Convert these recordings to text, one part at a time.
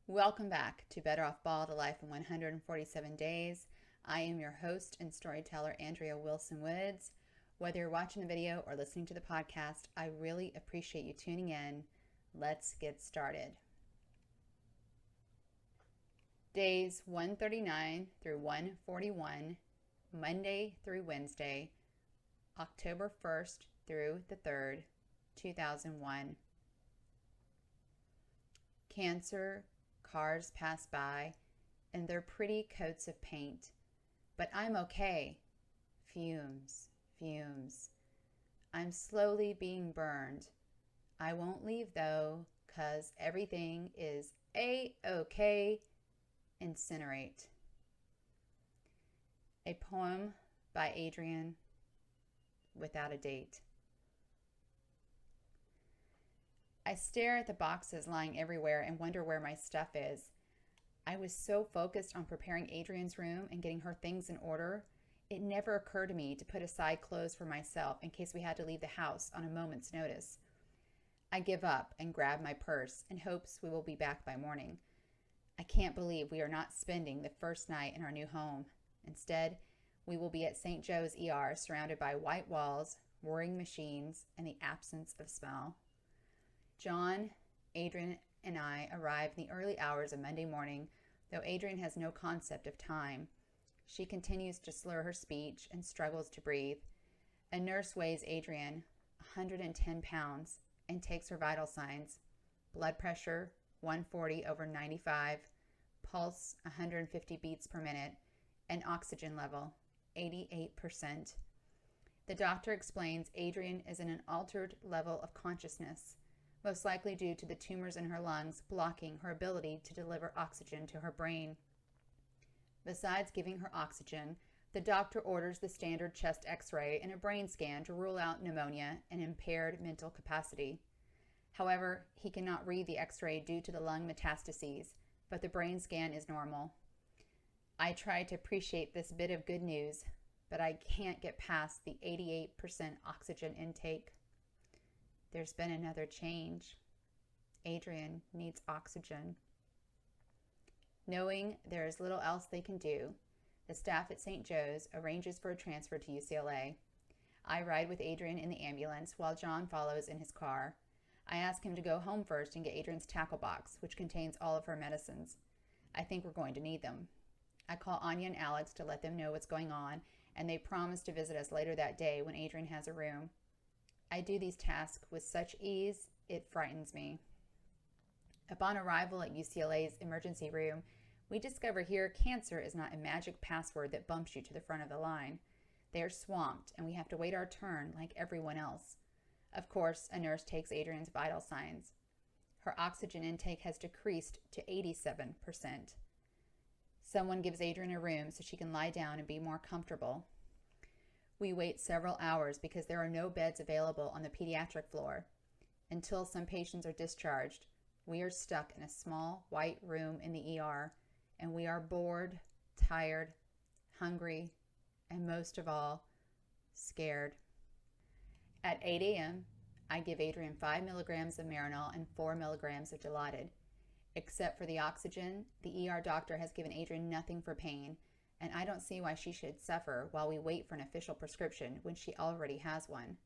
Welcome back to Better Off Bald: A Life in 147 Days. I am your host and storyteller, Andrea Wilson Woods. Whether you're watching the video or listening to the podcast, I really appreciate you tuning in. Let's get started. Days 139 through 141, Monday through Wednesday, October 1st through the 3rd, 2001. Cancer. Cars pass by, and their pretty coats of paint. But I'm okay. Fumes, fumes. I'm slowly being burned. I won't leave though, 'cause everything is A-okay. Incinerate. A poem by Adrian, without a date. I stare at the boxes lying everywhere and wonder where my stuff is. I was so focused on preparing Adrian's room and getting her things in order, it never occurred to me to put aside clothes for myself in case we had to leave the house on a moment's notice. I give up and grab my purse in hopes we will be back by morning. I can't believe we are not spending the first night in our new home. Instead, we will be at St. Joe's ER surrounded by white walls, whirring machines, and the absence of smell. John, Adrian, and I arrive in the early hours of Monday morning, though Adrian has no concept of time. She continues to slur her speech and struggles to breathe. A nurse weighs Adrian, 110 pounds, and takes her vital signs. Blood pressure, 140/95, pulse, 150 beats per minute, and oxygen level, 88%. The doctor explains Adrian is in an altered level of consciousness, most likely due to the tumors in her lungs blocking her ability to deliver oxygen to her brain. Besides giving her oxygen, the doctor orders the standard chest x-ray and a brain scan to rule out pneumonia and impaired mental capacity. However, he cannot read the x-ray due to the lung metastases, but the brain scan is normal. I try to appreciate this bit of good news, but I can't get past the 88% oxygen intake. There's been another change. Adrian needs oxygen. Knowing there is little else they can do, the staff at St. Joe's arranges for a transfer to UCLA. I ride with Adrian in the ambulance while John follows in his car. I ask him to go home first and get Adrian's tackle box, which contains all of her medicines. I think we're going to need them. I call Anya and Alex to let them know what's going on, and they promise to visit us later that day when Adrian has a room. I do these tasks with such ease, it frightens me. Upon arrival at UCLA's emergency room, we discover here cancer is not a magic password that bumps you to the front of the line. They are swamped, and we have to wait our turn like everyone else. Of course, a nurse takes Adrian's vital signs. Her oxygen intake has decreased to 87%. Someone gives Adrian a room so she can lie down and be more comfortable. We wait several hours because there are no beds available on the pediatric floor. Until some patients are discharged, we are stuck in a small white room in the ER, and we are bored, tired, hungry, and most of all, scared. At 8 a.m., I give Adrian 5 milligrams of Marinol and 4 milligrams of Dilaudid. Except for the oxygen, the ER doctor has given Adrian nothing for pain, and I don't see why she should suffer while we wait for an official prescription when she already has one.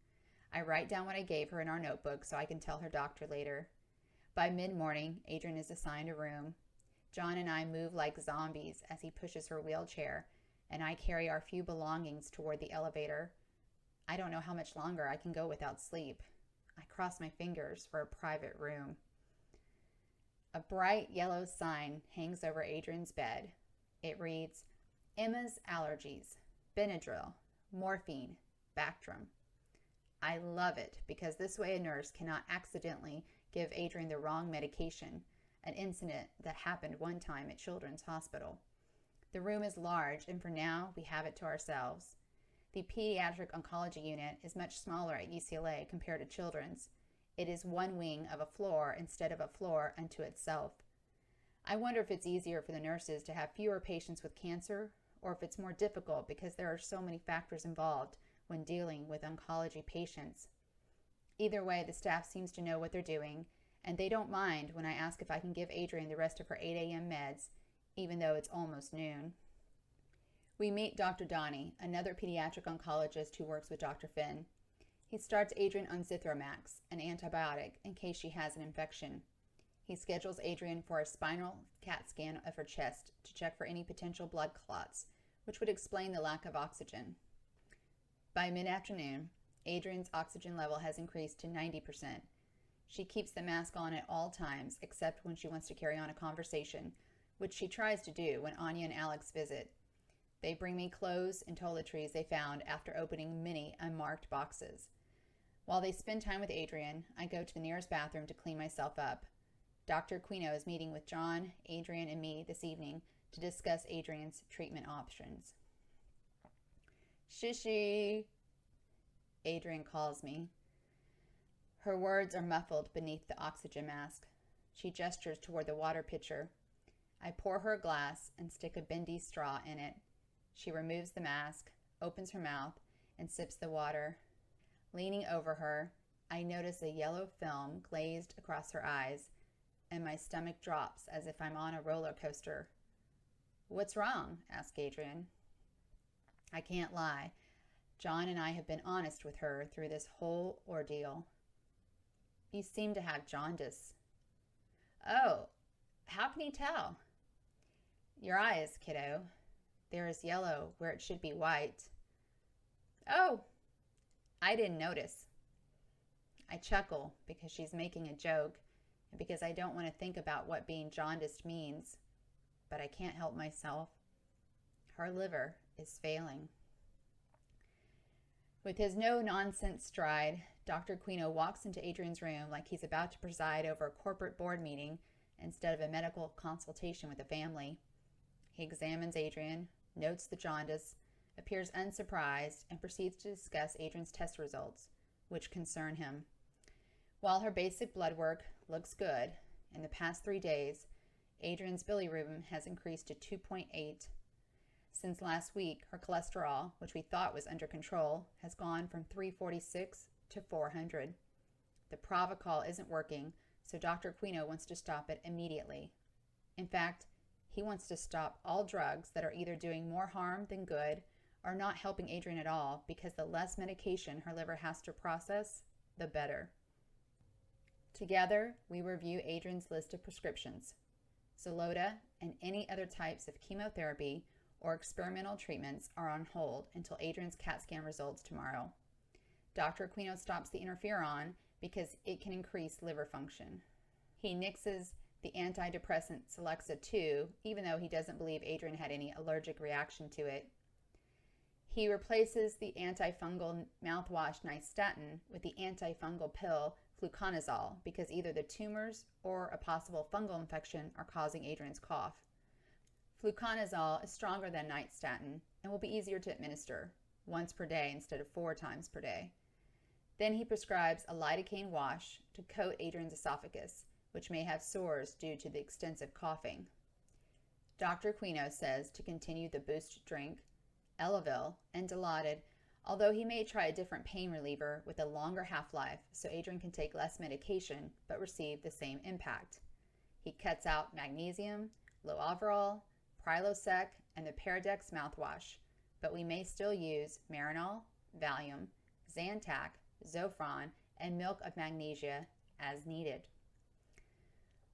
I write down what I gave her in our notebook so I can tell her doctor later. By mid-morning, Adrian is assigned a room. John and I move like zombies as he pushes her wheelchair, and I carry our few belongings toward the elevator. I don't know how much longer I can go without sleep. I cross my fingers for a private room. A bright yellow sign hangs over Adrian's bed. It reads, Emma's allergies, Benadryl, morphine, Bactrim. I love it because this way a nurse cannot accidentally give Adrian the wrong medication, an incident that happened one time at Children's Hospital. The room is large, and for now we have it to ourselves. The pediatric oncology unit is much smaller at UCLA compared to Children's. It is one wing of a floor instead of a floor unto itself. I wonder if it's easier for the nurses to have fewer patients with cancer, or if it's more difficult because there are so many factors involved when dealing with oncology patients. Either way, the staff seems to know what they're doing, and they don't mind when I ask if I can give Adrian the rest of her 8 a.m. meds, even though it's almost noon. We meet Dr. Donnie, another pediatric oncologist who works with Dr. Finn. He starts Adrian on Zithromax, an antibiotic, in case she has an infection. He schedules Adrian for a spinal CAT scan of her chest to check for any potential blood clots, which would explain the lack of oxygen. By mid-afternoon, Adrian's oxygen level has increased to 90%. She keeps the mask on at all times except when she wants to carry on a conversation, which she tries to do when Anya and Alex visit. They bring me clothes and toiletries they found after opening many unmarked boxes. While they spend time with Adrian, I go to the nearest bathroom to clean myself up. Dr. Aquino is meeting with John, Adrian, and me this evening to discuss Adrian's treatment options. Shishi, Adrian calls me. Her words are muffled beneath the oxygen mask. She gestures toward the water pitcher. I pour her a glass and stick a bendy straw in it. She removes the mask, opens her mouth, and sips the water. Leaning over her, I notice a yellow film glazed across her eyes, and my stomach drops as if I'm on a roller coaster. What's wrong? Asks Adrian. I can't lie. John and I have been honest with her through this whole ordeal. You seem to have jaundice. Oh, how can you tell? Your eyes, kiddo. There is yellow where it should be white. Oh, I didn't notice. I chuckle because she's making a joke and because I don't want to think about what being jaundiced means, but I can't help myself. Her liver is failing. With his no-nonsense stride, Dr. Aquino walks into Adrian's room like he's about to preside over a corporate board meeting instead of a medical consultation with a family. He examines Adrian, notes the jaundice, appears unsurprised, and proceeds to discuss Adrian's test results, which concern him. While her basic blood work looks good, in the past 3 days, Adrian's bilirubin has increased to 2.8. Since last week, her cholesterol, which we thought was under control, has gone from 346 to 400. The Pravachol isn't working, so Dr. Aquino wants to stop it immediately. In fact, he wants to stop all drugs that are either doing more harm than good or not helping Adrian at all, because the less medication her liver has to process, the better. Together, we review Adrian's list of prescriptions. Xeloda and any other types of chemotherapy or experimental treatments are on hold until Adrian's CAT scan results tomorrow. Dr. Aquino stops the interferon because it can increase liver function. He nixes the antidepressant Celexa 2, even though he doesn't believe Adrian had any allergic reaction to it. He replaces the antifungal mouthwash nystatin with the antifungal pill fluconazole because either the tumors or a possible fungal infection are causing Adrian's cough. Fluconazole is stronger than nystatin and will be easier to administer, once per day instead of 4 times per day. Then he prescribes a lidocaine wash to coat Adrian's esophagus, which may have sores due to the extensive coughing. Dr. Aquino says to continue the boost drink, Elavil, and Dilaudid, although he may try a different pain reliever with a longer half-life so Adrian can take less medication but receive the same impact. He cuts out magnesium, Loaverol, Prilosec, and the Paradex mouthwash, but we may still use Marinol, Valium, Zantac, Zofran, and milk of magnesia as needed.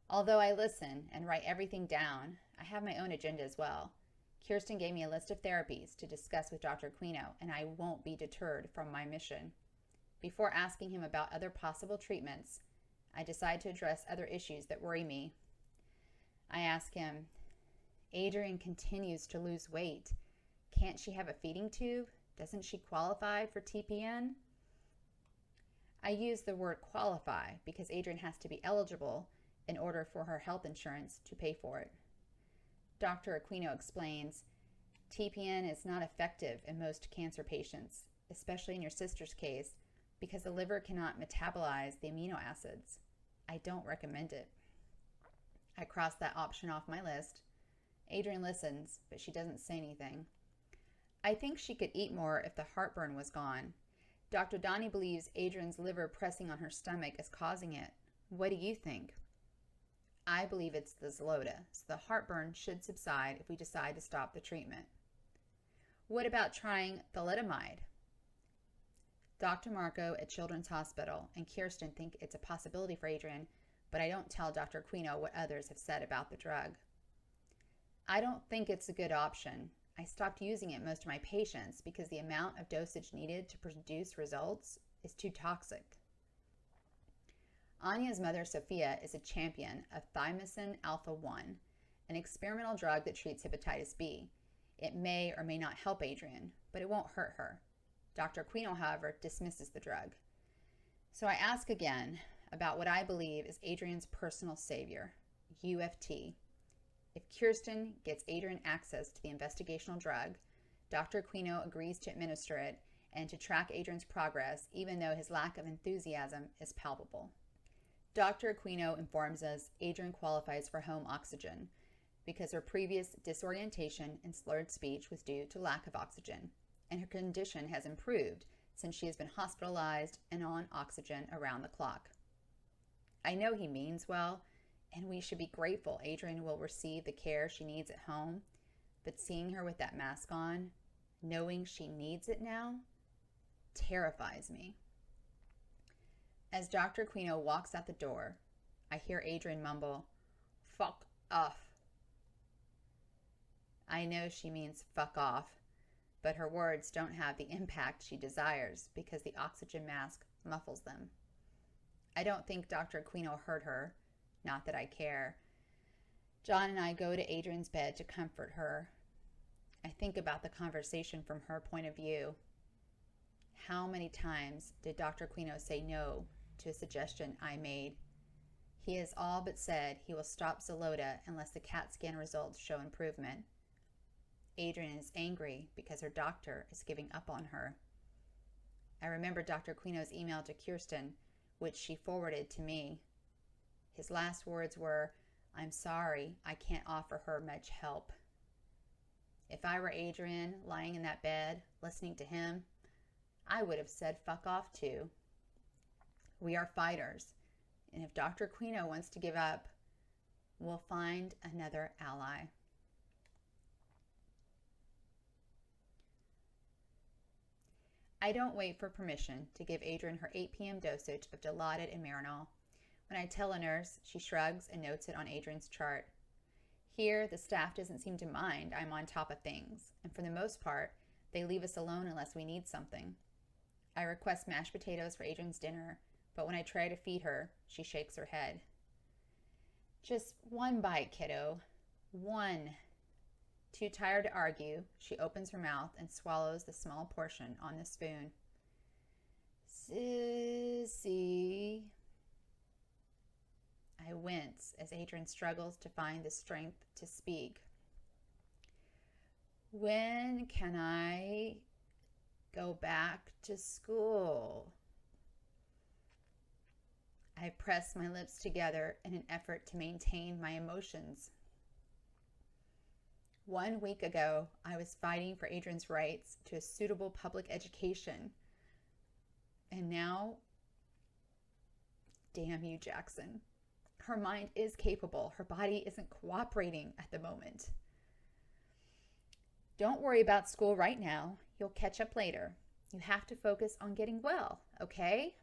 Although I listen and write everything down, I have my own agenda as well. Kirsten gave me a list of therapies to discuss with Dr. Aquino, and I won't be deterred from my mission. Before asking him about other possible treatments, I decide to address other issues that worry me. I ask him, Adrian continues to lose weight. Can't she have a feeding tube? Doesn't she qualify for TPN? I use the word qualify because Adrian has to be eligible in order for her health insurance to pay for it. Dr. Aquino explains, TPN is not effective in most cancer patients, especially in your sister's case, because the liver cannot metabolize the amino acids. I don't recommend it. I cross that option off my list. Adrian listens, but she doesn't say anything. I think she could eat more if the heartburn was gone. Dr. Donnie believes Adrian's liver pressing on her stomach is causing it, What do you think? I believe it's the Xeloda, so the heartburn should subside if we decide to stop the treatment. What about trying thalidomide? Dr. Marco at Children's Hospital and Kirsten think it's a possibility for Adrian, but I don't tell Dr. Aquino what others have said about the drug. I don't think it's a good option. I stopped using it most of my patients because the amount of dosage needed to produce results is too toxic. Anya's mother, Sophia, is a champion of thymosin alpha-1, an experimental drug that treats hepatitis B. It may or may not help Adrian, but it won't hurt her. Dr. Aquino, however, dismisses the drug. So I ask again about what I believe is Adrian's personal savior, UFT. If Kirsten gets Adrian access to the investigational drug, Dr. Aquino agrees to administer it and to track Adrian's progress, even though his lack of enthusiasm is palpable. Dr. Aquino informs us Adrian qualifies for home oxygen because her previous disorientation and slurred speech was due to lack of oxygen, and her condition has improved since she has been hospitalized and on oxygen around the clock. I know he means well, and we should be grateful Adrian will receive the care she needs at home, but seeing her with that mask on, knowing she needs it now, terrifies me. As Dr. Aquino walks out the door, I hear Adrian mumble, "Fuck off." I know she means fuck off, but her words don't have the impact she desires because the oxygen mask muffles them. I don't think Dr. Aquino heard her, not that I care. John and I go to Adrian's bed to comfort her. I think about the conversation from her point of view. How many times did Dr. Aquino say no to a suggestion I made? He has all but said he will stop Xeloda unless the CAT scan results show improvement. Adrian is angry because her doctor is giving up on her. I remember Dr. Aquino's email to Kirsten, which she forwarded to me. His last words were, "I'm sorry, I can't offer her much help." If I were Adrian lying in that bed, listening to him, I would have said fuck off too. We are fighters, and if Dr. Aquino wants to give up, we'll find another ally. I don't wait for permission to give Adrian her 8 p.m. dosage of Dilaudid and Marinol. When I tell a nurse, she shrugs and notes it on Adrian's chart. Here, the staff doesn't seem to mind I'm on top of things, and for the most part, they leave us alone unless we need something. I request mashed potatoes for Adrian's dinner, but when I try to feed her, she shakes her head. "Just one bite, kiddo. One." Too tired to argue, she opens her mouth and swallows the small portion on the spoon. "Sissy." I wince as Adrian struggles to find the strength to speak. "When can I go back to school?" I press my lips together in an effort to maintain my emotions. 1 week ago, I was fighting for Adrian's rights to a suitable public education. And now, damn you, Jackson. Her mind is capable. Her body isn't cooperating at the moment. "Don't worry about school right now. You'll catch up later. You have to focus on getting well, okay?"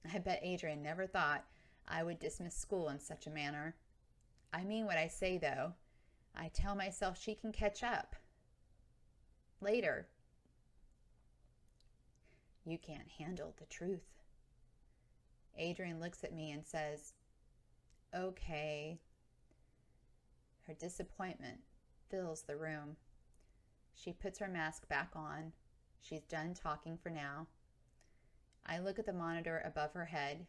I bet Adrian never thought I would dismiss school in such a manner. I mean what I say, though. I tell myself she can catch up later. You can't handle the truth. Adrian looks at me and says, "Okay." Her disappointment fills the room. She puts her mask back on. She's done talking for now. I look at the monitor above her head.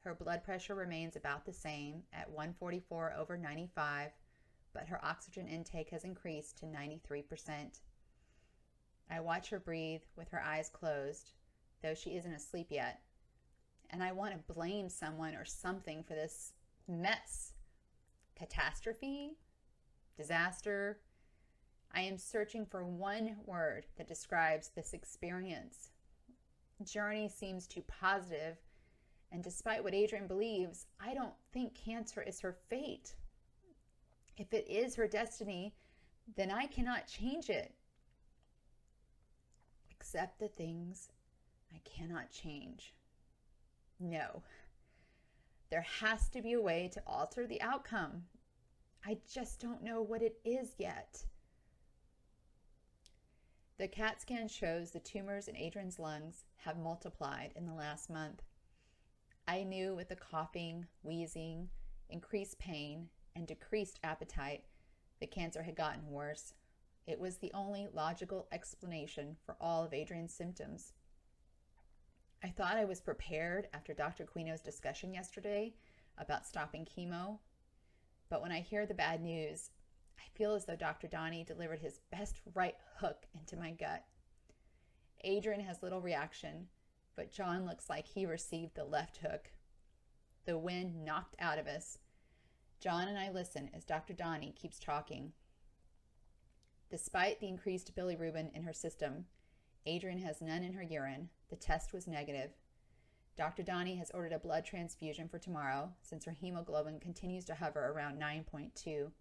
Her blood pressure remains about the same at 144/95, but her oxygen intake has increased to 93%. I watch her breathe with her eyes closed, though she isn't asleep yet, and I want to blame someone or something for this mess. Catastrophe? Disaster? I am searching for one word that describes this experience. Journey seems too positive, And despite what Adrian believes, I don't think cancer is her fate. If it is her destiny, then I cannot change it. Except the things I cannot change. No. There has to be a way to alter the outcome. I just don't know what it is yet. The CAT scan shows the tumors in Adrian's lungs have multiplied in the last month. I knew with the coughing, wheezing, increased pain, and decreased appetite, the cancer had gotten worse. It was the only logical explanation for all of Adrian's symptoms. I thought I was prepared after Dr. Quino's discussion yesterday about stopping chemo, but when I hear the bad news, I feel as though Dr. Donnie delivered his best right hook into my gut. Adrian has little reaction, but John looks like he received the left hook. The wind knocked out of us. John and I listen as Dr. Donnie keeps talking. Despite the increased bilirubin in her system, Adrian has none in her urine. The test was negative. Dr. Donnie has ordered a blood transfusion for tomorrow since her hemoglobin continues to hover around 9.2.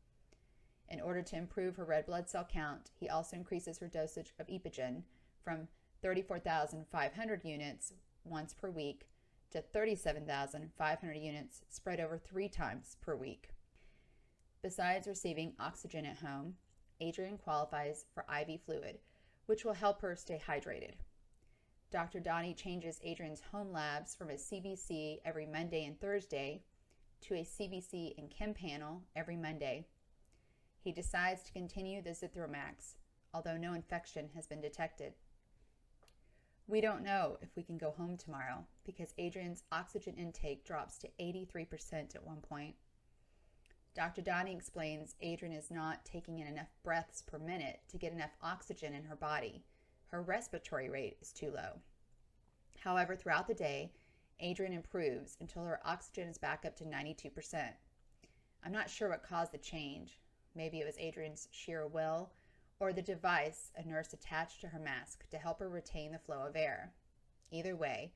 In order to improve her red blood cell count, he also increases her dosage of Epogen from 34,500 units once per week to 37,500 units spread over 3 times per week. Besides receiving oxygen at home, Adrian qualifies for IV fluid, which will help her stay hydrated. Dr. Donnie changes Adrian's home labs from a CBC every Monday and Thursday to a CBC and Chem panel every Monday. He decides to continue the Zithromax, although no infection has been detected. We don't know if we can go home tomorrow because Adrian's oxygen intake drops to 83% at one point. Dr. Donnie explains Adrian is not taking in enough breaths per minute to get enough oxygen in her body. Her respiratory rate is too low. However, throughout the day, Adrian improves until her oxygen is back up to 92%. I'm not sure what caused the change. Maybe it was Adrian's sheer will, or the device a nurse attached to her mask to help her retain the flow of air. Either way,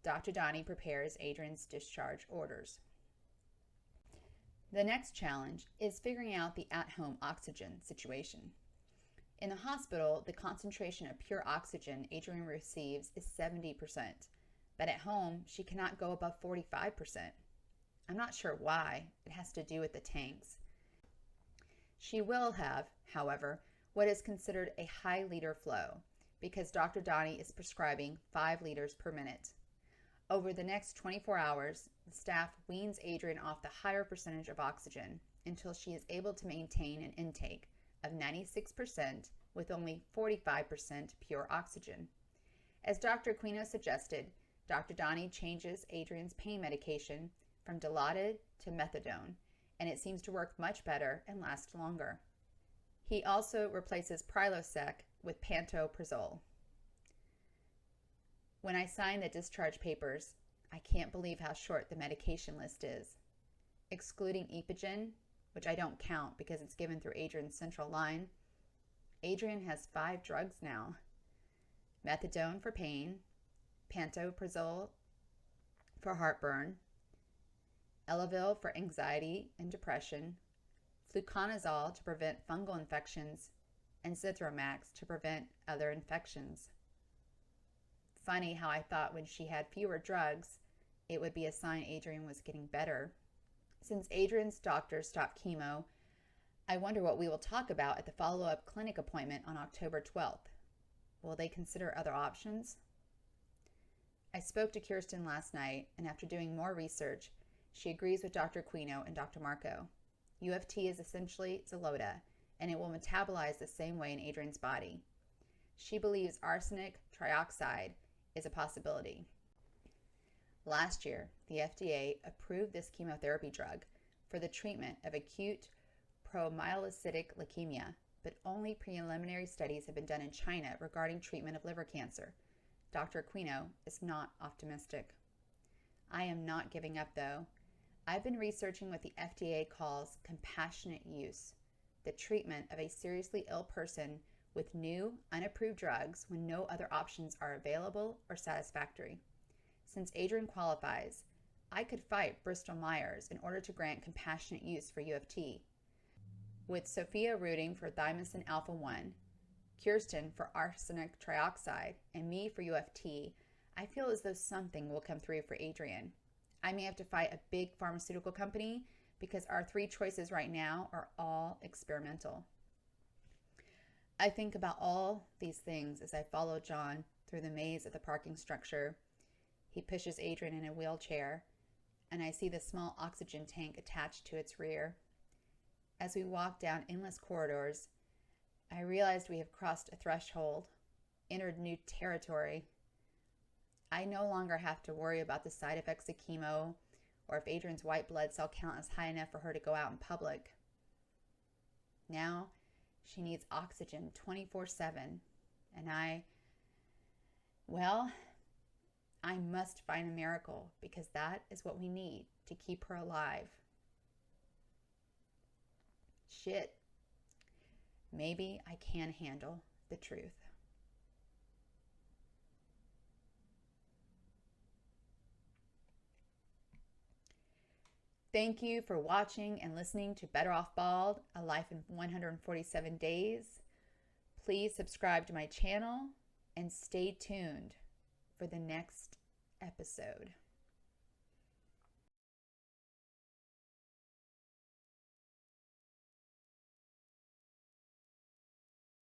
Dr. Donnie prepares Adrian's discharge orders. The next challenge is figuring out the at-home oxygen situation. In the hospital, the concentration of pure oxygen Adrian receives is 70%, but at home, she cannot go above 45%. I'm not sure why. It has to do with the tanks. She will have, however, what is considered a high liter flow because Dr. Donnie is prescribing 5 liters per minute. Over the next 24 hours, the staff weans Adrian off the higher percentage of oxygen until she is able to maintain an intake of 96% with only 45% pure oxygen. As Dr. Quino suggested, Dr. Donnie changes Adrian's pain medication from Dilaudid to methadone, and it seems to work much better and last longer. He also replaces Prilosec with pantoprazole. When I sign the discharge papers, I can't believe how short the medication list is. Excluding Epogen, which I don't count because it's given through Adrian's central line, Adrian has 5 drugs now. Methadone for pain, pantoprazole for heartburn, Elavil for anxiety and depression, fluconazole to prevent fungal infections, and Zithromax to prevent other infections. Funny how I thought when she had fewer drugs, it would be a sign Adrian was getting better. Since Adrian's doctor stopped chemo, I wonder what we will talk about at the follow-up clinic appointment on October 12th. Will they consider other options? I spoke to Kirsten last night, and after doing more research, she agrees with Dr. Quino and Dr. Marco. UFT is essentially Xeloda, and it will metabolize the same way in Adrian's body. She believes arsenic trioxide is a possibility. Last year, the FDA approved this chemotherapy drug for the treatment of acute promyelocytic leukemia, but only preliminary studies have been done in China regarding treatment of liver cancer. Dr. Quino is not optimistic. I am not giving up, though. I've been researching what the FDA calls compassionate use, the treatment of a seriously ill person with new, unapproved drugs when no other options are available or satisfactory. Since Adrian qualifies, I could fight Bristol Myers in order to grant compassionate use for UFT. With Sophia rooting for thymosin alpha 1, Kirsten for arsenic trioxide, and me for UFT, I feel as though something will come through for Adrian. I may have to fight a big pharmaceutical company because our 3 choices right now are all experimental. I think about all these things as I follow John through the maze of the parking structure. He pushes Adrian in a wheelchair, and I see the small oxygen tank attached to its rear. As we walk down endless corridors, I realized we have crossed a threshold, entered new territory. I no longer have to worry about the side effects of chemo or if Adrian's white blood cell count is high enough for her to go out in public. Now she needs oxygen 24/7, and I must find a miracle because that is what we need to keep her alive. Shit. Maybe I can handle the truth. Thank you for watching and listening to Better Off Bald, A Life in 147 Days. Please subscribe to my channel and stay tuned for the next episode.